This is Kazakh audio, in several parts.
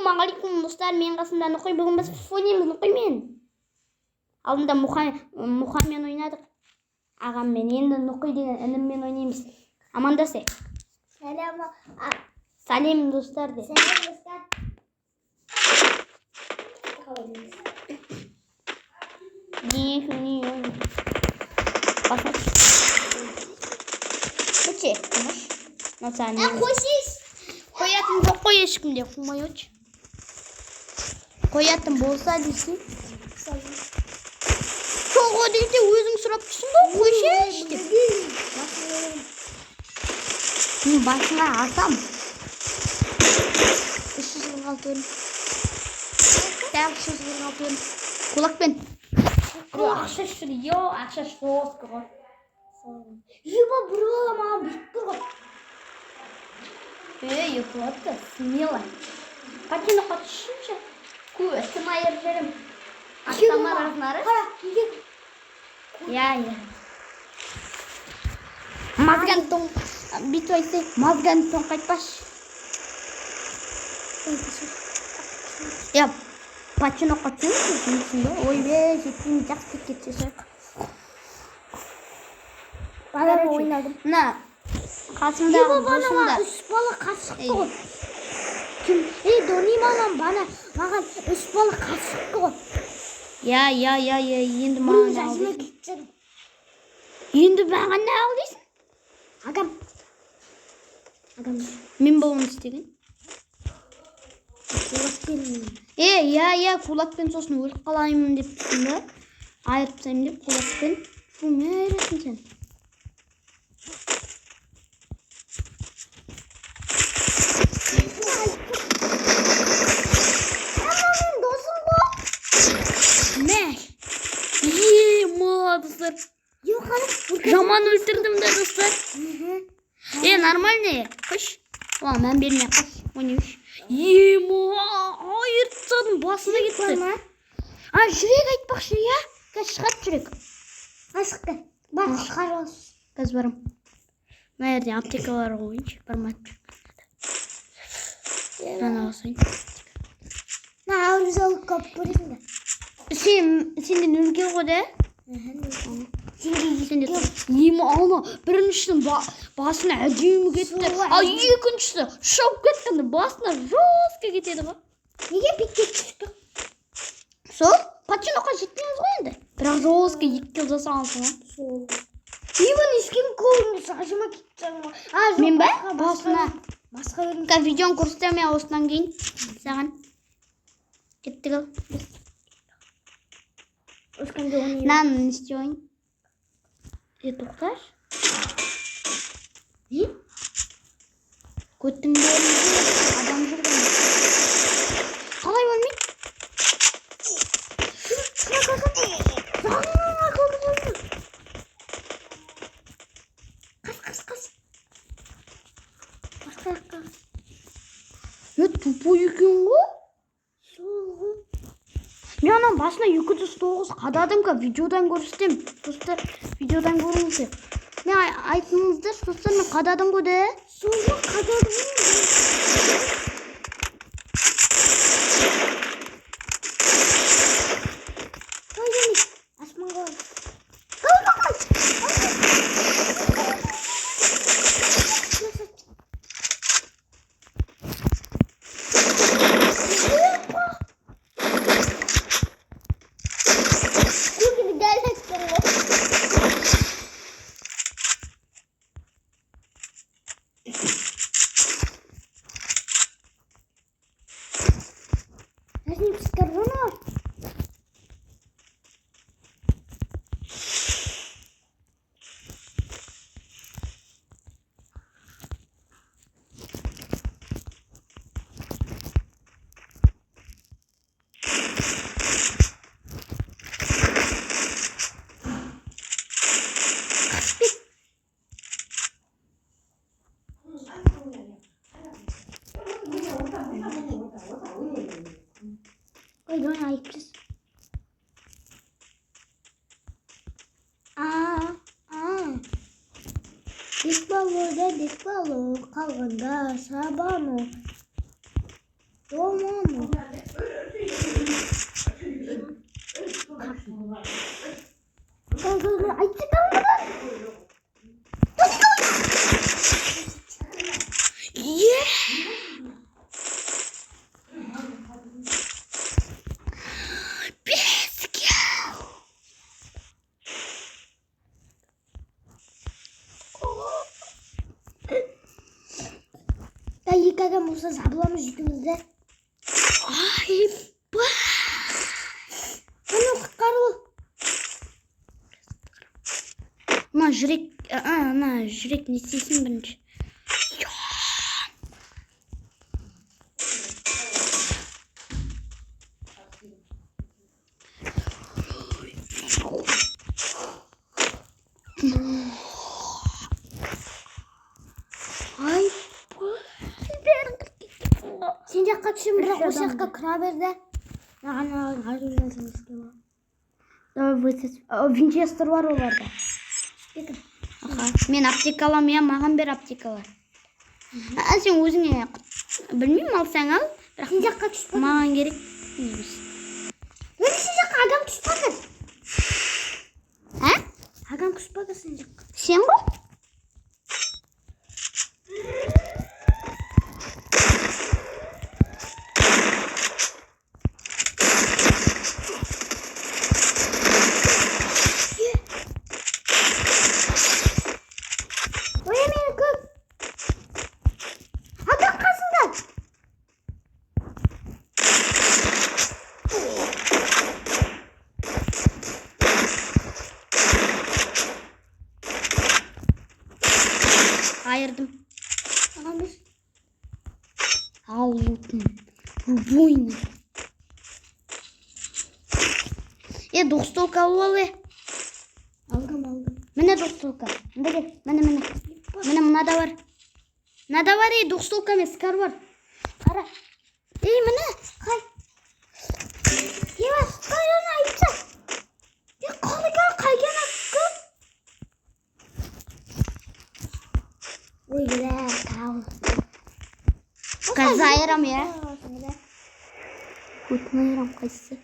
Ассалаумағалейкум достар, мен қасымда Нұқи. Бүгін біз ойнаймыз Нұқимен. Алдында Мұхамен ойнадық ағаммен, енді Нұқи деген ініммен ойнаймыз. Амандасайық. Сәлем достар де. Сәлем достар. Өте, қымыш. Қойсыз. Қоятын жоқ қой, ешкімде қоймай өтші. Қоятын болса дейсің. Соғы дейде өзің сұрап тұрсың ба? Қойшеш деп. Мен басына алсам. 346 өрін. Дәл 346 өрін. Кулакпен. Ақша шыр, ақша жостық ғой. Еба бұралама бүйтті ғой. Еплатты, смело. Патина қатышынша. Көстім айыр жерім. Астама разнары. Я. Мазгантон. Биту айтсай, мазгантон қайтпаш. Я, патина қатышынша. Ой бе, жетпеймін жақсы кетсеші. Бала ойнадым. На. Қасымдағы босында. 3 бала қасықты ғой. Дони маған 3 бала қасықты ғой. Я, енді маған ал дейсің. Енді маған не ал дейсің? Агам. Мен болуын істеген. Кулакпен сосын өліп қалайымын деп тұрсың ба? Айырып тастаймын деп кулакпен. Бұл не айырасың сен? Молодцы. Жаман өлтірдім де достар. Нормально. Қыш. Мен берме қыш. Ойнайыш. Айыртсадың басына кетті. Жүрек айтпақшы, я? Қазір шығат жүрек. Асықты. Бар, шығарыз. Қазір барым. Мына жерде аптекалар ойыншы. Бармат. Жана басайын. Ауыз алып көп көресің. Сенден өлген ғой да? Ана біріншінің басына әдемі кетті. Ал екіншісі шауып кеткенде басына жостқа кетеді ғой. Неге бетке түсті? Сол, патчиноқа жетпейміз ғой енді. Бірақ жостқа 2 кил жасағансың ғой. Сол. Мен ешкім көрінді, ажыма кетсің ғой. Мен бә? Басына. Басқа өрін. Видеоны көрсетем мен осынан кейін. Саған. Кеттік ал. Нан не істейін? Тоқташ? Көттің бәрінде адам жүрген. Қалай өлмейді? Қас. Тупой екен ғой? Мен анан басына 209 қададым-ка, видеодан көрсетем. Достар, видеодан көріңіздер. Мен айтыңыздар, достар, мен қададым ғой де. Солға қададым. Don't like this. Дек балу қалғанда сабану. Домон Ayıcık almadı. Ya yıkagan olsa sablamış yükümüzde. Ay Bunu karı. Ana жүрек не істейсің бірінші? Ay. Sen жаққа түсем, бірақ осы жаққа кіра берді. Винчестер бар оларда. Мен аптека аламын, я маған бер аптекалар. Сен өзіңе білмеймін, алсаң ал. Сен жаққа түспеді. Маған керек. Сен жаққа адам түспеді. Адам түспеді сен жаққа. Сен ғой? Ayırdım. Aldım. Убойный. 9 алып. Алdım. Міне 9. Міне. Міне мынада бар. Мынада бар, 9 емес, скар бар. Қара. Міне. Қай. Қай оны айтса. Қайген аққы. Ой, кал. Қазір айырам, я. Өтін айырам, қайсы.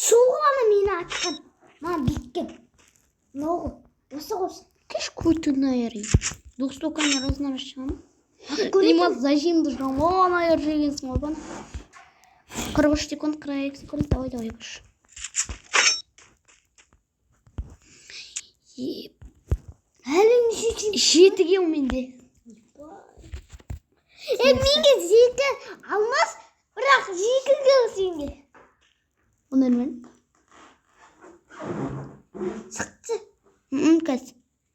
Соғы ғана мені атқан. Маған беккен. Ноғы. Осы қосы. Кеш көтін айырайым. 9 не разнарашамын. Нима зажимды жаман айыр жегенсің олбан. 43 секунд, 42 секунд. Давай, көш. Әлің үшін. Жетіге менде. Менге зекі алмас, бірақ зекі кел сенге. Оны мен. Шықты. Кәз.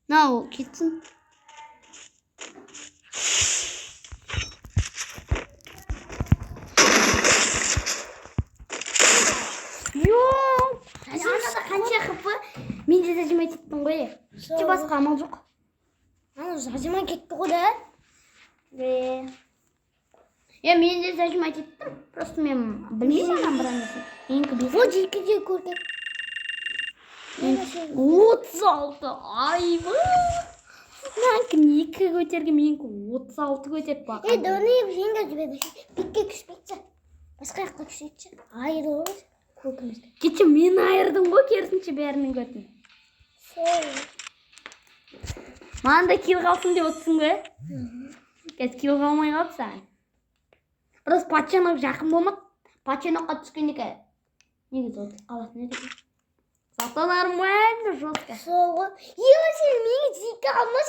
Нау, кетсін. Йоу! Анада қанша қыпы? Мен де зажимать еттім ғой. Че басқа амал жоқ. Зажимай кетті ғой да. Мен де зажимать еттім. Просто мен білмеймін анам бір анасын. Менікі бес. Вот жекеде көрдік. 36. Айбы. Менікі 2 көтерге, менікі 36 көтеріп бақы. Дәуіне жеңге жібеді. Бекке күшпейтші. Басқа жаққа күшейтші. Айыры ғой. Көкімізді. Кетші мен айырдым ғой, керісінше бәрінің көтін. Маған да кил қалсын деп отырсың бе? Кәз кил қалмай қалды саған. Просто патчанық жақын болмады. Патчаныққа түскенде негіз отып қалатын еді. Саталарым мәңді жостқа. Сол ғой. Сен мені жеке алмас.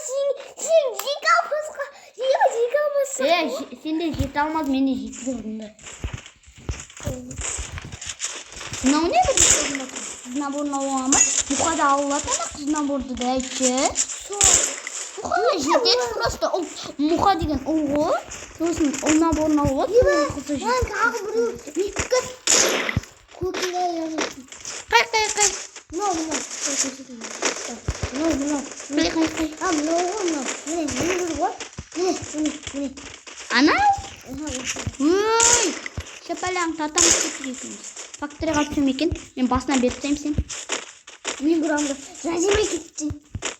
Сен жеке алмасқа. Жеке алмасқа. Сен де жете алмады, мен де жете көрдім. Мынау не бір көрдім отыр? Наборын алуға ма? Мұқада алылады ма қыз наборды да әйтші? Мұқада жетеді просто. Мұқа деген ұл ғой. Сосын ұл наборын алуға. Мен тағы біреу. Көкіге яғысын. Қай. Мынау. Анау? Өй! Шапалаң татамыз кетіп екенбіз. Фактория қалып екен. Мен басына беріп тайым сен. Мен бұрамды. Жазымай кетті.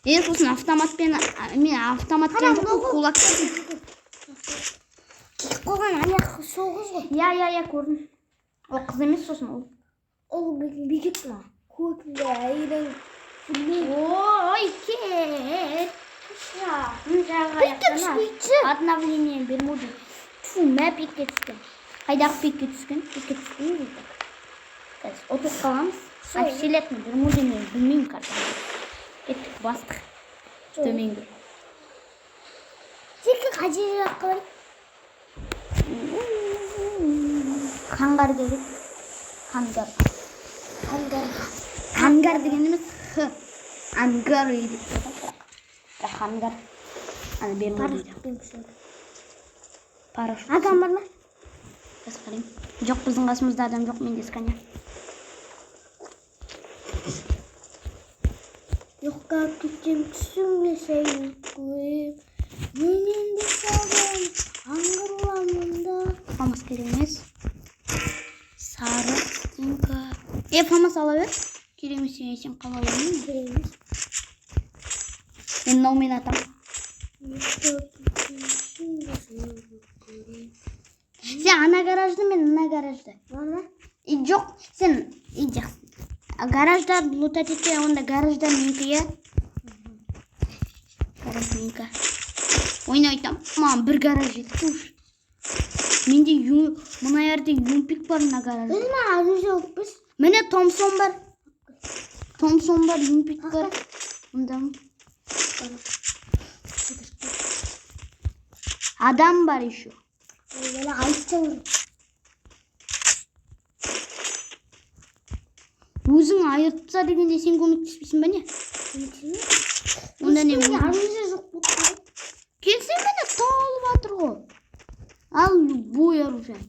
сосын автоматпен кулак. Қойған аяқ сол қыз ғой. Иә, көрдім. Ол қыз емес сосын ол. Ол бекет ма? Көкінде әйелің жүрмей. Ой, кет. Пикке түспейді. Обновление бермуді. Фу, мә пикке түскен. Қайдағы пикке түскен? Пикке түскен дейді. Қазір отырып қаламыз. Әпшелетін бермуді мен білмеймін картаны. Кеттік, бастық. Төменгі. Тегі қажет жаққа бар. Хангар керек. Хангар деген емес. Ангар дейді. Хангар. Ана берму дейді. Парашют. Адам бар ма? Біз қарайым. Жоқ, біздің қасымызда адам жоқ, менде сканер. Жоққа кетсем түсінбесең көйіп. Менен де саған аңғырламында. Фамас керек емес. Сары стенка. Фамас ала бер. Керек емес сен қала аламын. Береміз. Мен наумен атам. Сен ана гаражды, мен ана гаражды. Ана? Жоқ, сен жақсы. Гаражда лутать етсе, онда гаражда менікі, е? Гараж менікі. Ойнайтам. Маған бір гараж жетті. Менде мына жерде юмпик бар мына гаражда. Біз ма азы жоқпыз? Міне Томсон бар. Юмпик бар. Ондамын. Адам бар еще. Böyle айтсаң. Өзің айыртса дегенде сен көмектеспейсің ба не? Онда не болды? Арымызда жоқ болды. Келсең мені талып жатыр ғой. Ал любой оружие.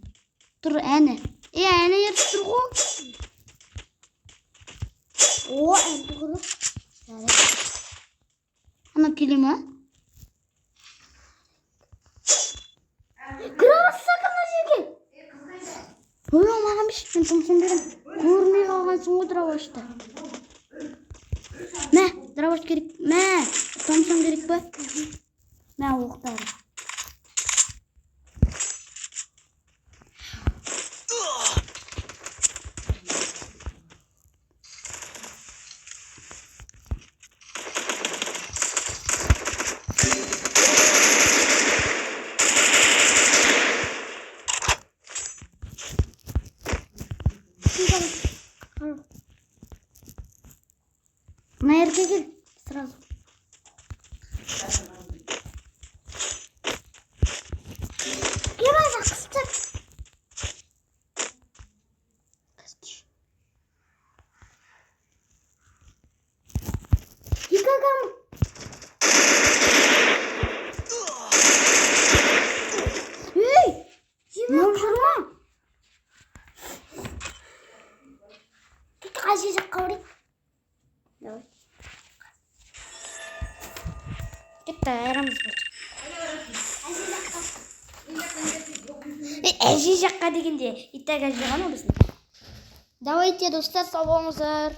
Тұр әне. Әне ертіп тұр ғой. О, әнді құрып. Ана келе ма? Кырамazsak ана жерге. Ой, маған беш, мен Томсон берем. Көрмей қалғансың ғой дровашты. Мә, дроваш керек. Мә, Томсон керек па? Мә, оқтары. На РТГ сразу. Давай жақсытыр. Екі адам. Ей! Жемек қырма. Қажи жаққа барайық. Давай. Кетті, айрамыз болды. Әже жаққа дегенде иттәк әже ғана біздің. Давайте, достар, сау болыңыздар.